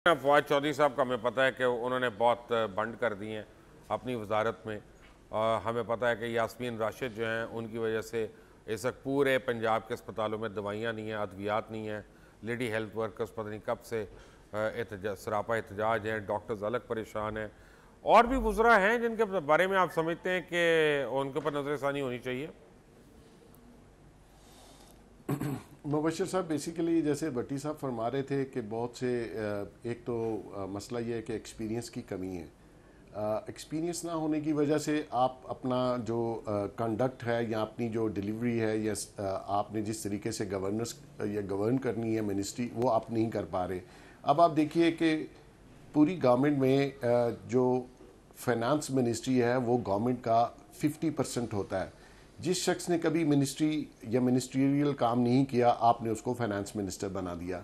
फवाद चौधरी साहब का हमें पता है कि उन्होंने बहुत बंद कर दिए हैं अपनी वजारत में। हमें पता है कि यास्मीन राशिद जो हैं उनकी वजह से इस वक्त पूरे पंजाब के अस्पतालों में दवाइयाँ नहीं हैं, अद्वियात नहीं हैं। लेडी हेल्थ वर्कर्स पता नहीं कब से सरापा एहतजाज हैं, डॉक्टर्स अलग परेशान हैं। और भी वज़रा हैं जिनके बारे में आप समझते हैं कि उनके ऊपर नज़रसानी होनी चाहिए। मुबशर साहब, बेसिकली जैसे भट्टी साहब फरमा रहे थे कि बहुत से एक तो मसला ये है कि एक्सपीरियंस की कमी है। एक्सपीरियंस ना होने की वजह से आप अपना जो कंडक्ट है या अपनी जो डिलीवरी है या आपने जिस तरीके से गवर्नेंस या गवर्न करनी है मिनिस्ट्री, वो आप नहीं कर पा रहे। अब आप देखिए कि पूरी गवर्नमेंट में जो फाइनेंस मिनिस्ट्री है वो गवर्नमेंट का 50% होता है। जिस शख्स ने कभी मिनिस्ट्री या मिनिस्ट्रियल काम नहीं किया, आपने उसको फाइनेंस मिनिस्टर बना दिया।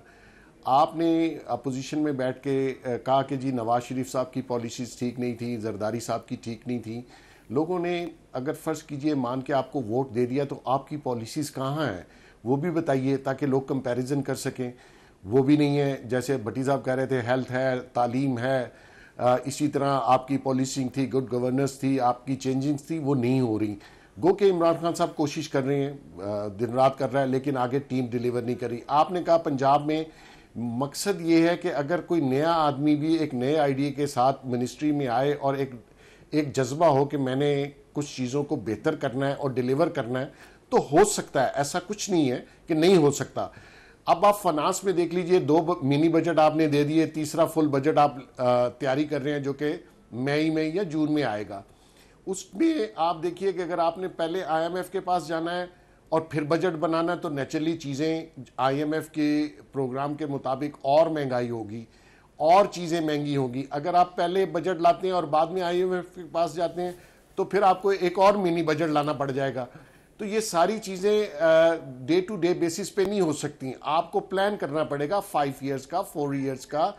आपने अपोजिशन में बैठ के कहा कि जी नवाज शरीफ साहब की पॉलिसीज़ ठीक नहीं थी, जरदारी साहब की ठीक नहीं थी। लोगों ने अगर फ़र्ज़ कीजिए मान के आपको वोट दे दिया, तो आपकी पॉलिसीज़ कहाँ हैं वो भी बताइए ताकि लोग कंपैरिजन कर सकें। वो भी नहीं है। जैसे भट्टी साहब कह रहे थे हेल्थ है, तालीम है, इसी तरह आपकी पॉलिसिंग थी, गुड गवर्नेंस थी, आपकी चेंजिंग थी, वो नहीं हो रही। गो के इमरान खान साहब कोशिश कर रहे हैं, दिन रात कर रहा है, लेकिन आगे टीम डिलीवर नहीं करी। आपने कहा पंजाब में मकसद ये है कि अगर कोई नया आदमी भी एक नए आइडिया के साथ मिनिस्ट्री में आए और एक जज्बा हो कि मैंने कुछ चीज़ों को बेहतर करना है और डिलीवर करना है, तो हो सकता है। ऐसा कुछ नहीं है कि नहीं हो सकता। अब आप फाइनेंस में देख लीजिए, 2 मिनी बजट आपने दे दिए, तीसरा फुल बजट आप तैयारी कर रहे हैं जो कि मई में या जून में आएगा। उसमें आप देखिए कि अगर आपने पहले IMF के पास जाना है और फिर बजट बनाना है, तो नेचुरली चीज़ें IMF के प्रोग्राम के मुताबिक और महंगाई होगी और चीज़ें महंगी होगी। अगर आप पहले बजट लाते हैं और बाद में IMF के पास जाते हैं, तो फिर आपको एक और मिनी बजट लाना पड़ जाएगा। तो ये सारी चीज़ें डे टू डे बेसिस पे नहीं हो सकती। आपको प्लान करना पड़ेगा 5 ईयर्स का, 4 ईयर्स का।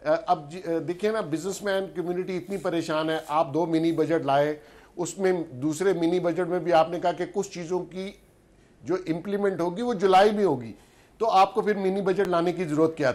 अब देखिए ना, बिजनेसमैन कम्युनिटी इतनी परेशान है। आप 2 मिनी बजट लाए, उसमें दूसरे मिनी बजट में भी आपने कहा कि कुछ चीज़ों की जो इम्प्लीमेंट होगी वो जुलाई में होगी, तो आपको फिर मिनी बजट लाने की ज़रूरत क्या